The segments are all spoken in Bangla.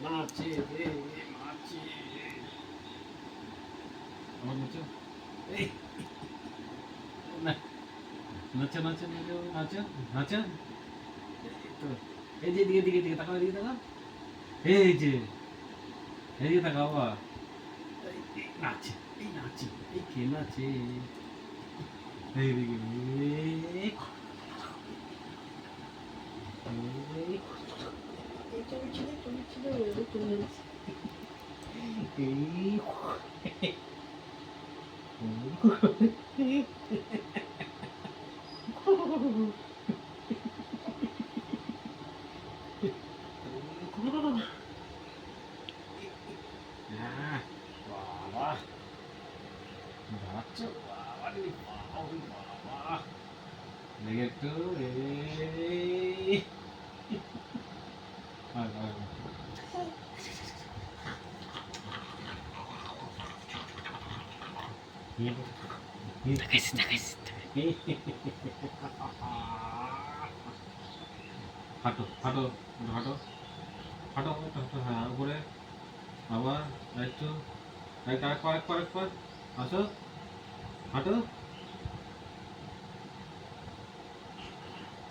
নাচছে নাচছে আমার নাচো এই না নাচো নাচো নাচো নাচো নাচো তো এই যে দিকে দিকে দিকে তাকাও এদিকে তাকাও এই যে এদিকে তাকাও বাবা নাচছে এই নাচছে এই কে নাচে এইদিকে বাবা নাচছো বাবা রে বাবা দেখে একটু এই হাঁটো হাঁটো হাঁটো হাঁটো হাঁটো হ্যাঁ উপরে আবার একটু আরেকবার আসো হাঁটো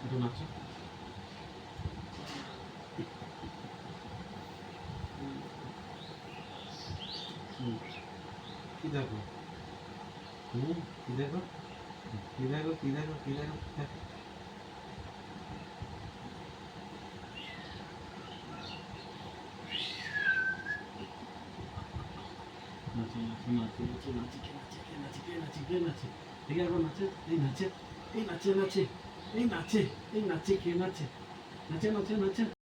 একটু নাচো কি দেখো কি দেখো কি দেখো কি দেখো কি দেখো নাচে নাচে নাচে নাচে নাচে কে নাচে কে নাচে কে নাচে দেখে একবার নাচে এই নাচে এই নাচে নাচে এই নাচে এই নাচে কে নাচে নাচে নাচে নাচে